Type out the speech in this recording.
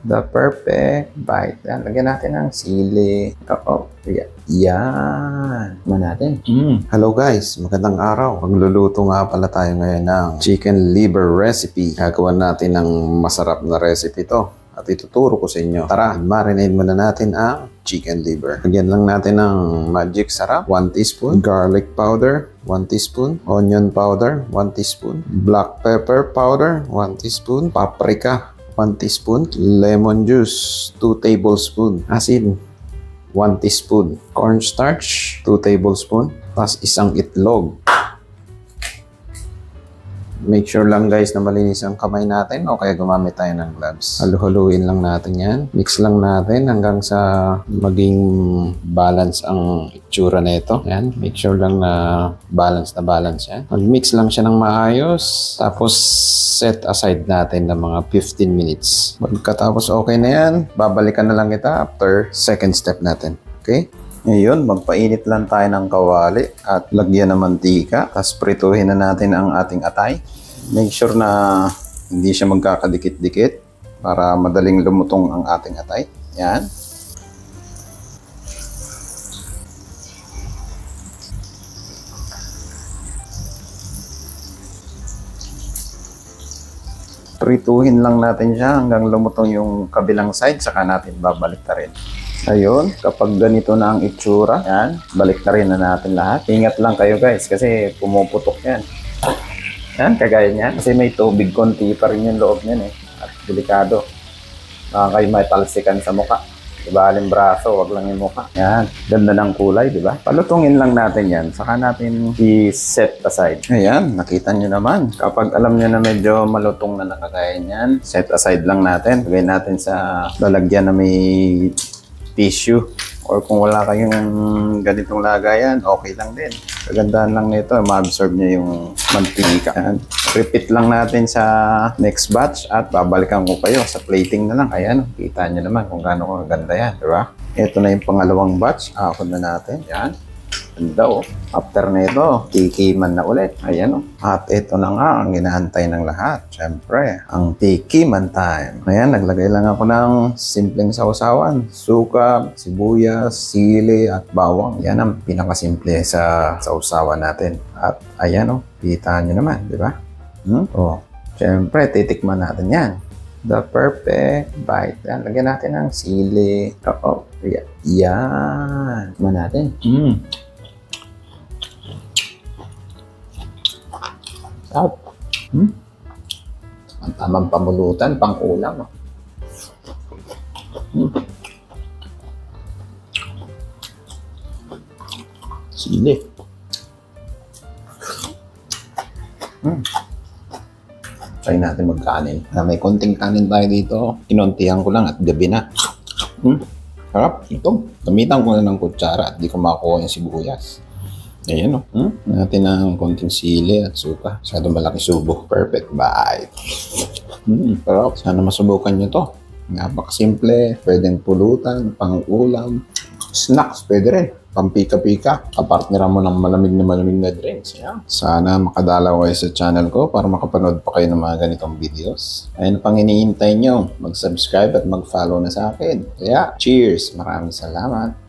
The perfect bite. Yan, lagyan natin ng sili. Yan. Natin. Hello guys, magandang araw. Magluluto nga pala tayo ngayon ng chicken liver recipe. Gagawa natin ng masarap na recipe to. At ituturo ko sa inyo. Tara, marinate muna natin ang chicken liver. Lagyan lang natin ng magic sarap, 1 teaspoon. Garlic powder, 1 teaspoon. Onion powder, 1 teaspoon. Black pepper powder, 1 teaspoon. Paprika, 1 teaspoon. Lemon juice, 2 tablespoon. Asin, 1 teaspoon. Cornstarch, 2 tablespoon. Tapos isang itlog. Make sure lang guys na malinis ang kamay natin o kaya gumamit tayo ng gloves. Halu-haluin lang natin yan. Mix lang natin hanggang sa maging balance ang itsura na ito. Yan. Make sure lang na balance yan. Mag-mix lang siya ng maayos. Tapos set aside natin ng mga 15 minutes. Pagkatapos okay na yan, babalikan na lang kita after second step natin. Okay? Ngayon, magpainit lang tayo ng kawali at lagyan ng mantika. Tapos prituhin na natin ang ating atay. Make sure na hindi siya magkakadikit-dikit para madaling lumutong ang ating atay. Yan. Prituhin lang natin siya hanggang lumutong yung kabilang side, saka natin babalik na rin. Ayun, kapag ganito na ang itsura, yan, balik na rin na natin lahat. Ingat lang kayo guys kasi pumuputok yan. Yan, kagaya niyan. Kasi may tubig konti pa rin yung loob niyan eh. At delikado. Baka kayo may talsikan sa mukha. Diba, halim braso, wag lang yung mukha. Yan, ganda ng kulay, diba? Palutungin lang natin yan. Saka natin i-set aside. Ayan, nakita nyo naman. Kapag alam nyo na medyo malutong na nakagaya niyan, set aside lang natin. Lagay natin sa lalagyan na may tissue. Or kung wala kayong ganitong lagayan, okay lang din. Kagandahan lang nito, ma-absorb niya yung mantika. Ayan. Repeat lang natin sa next batch at babalikan ko kayo sa plating na lang. Ayan, kita nyo naman kung gaano kaganda yan, diba? Ito na yung pangalawang batch. Ahon na natin. Yan. Ganda oh. After na ito, tikiman na ulit. Ayan oh. At ito na nga ang inaantay ng lahat. Siyempre, ang tikiman time. Ayan, naglagay lang ako ng simpleng sausawan. Suka, sibuyas, sili, at bawang. Yan ang pinakasimple sa sausawan natin. At ayan oh, kita nyo naman, di ba? Oh, siyempre, titikman natin yan. The perfect bite. Yan, lagyan natin ng sili. Yan. Tikman natin. Sarap. Ang tamang pamulutan, pang ulam. Sili. Try natin magkanin. May konting kanin tayo dito. Kinuntihan ko lang at gabi na. Sarap. Ito. Gamitan ko na ng kutsara at di ko makuha yung sibuyas. Ayan o. Natin ng konting sili at suka. Masyado malaki subo. Perfect bite. Sarap. Sana masubukan nyo to. Napakasimple. Pwedeng pulutan, pang-ulam. Snacks, pwede rin. Pampika-pika. Kapartneran mo ng malamig na drinks. Ayan. Sana makadalaw kayo sa channel ko para makapanood pa kayo ng mga ganitong videos. Ayun pang iniintay nyo. Mag-subscribe at mag-follow na sa akin. Kaya, cheers! Maraming salamat.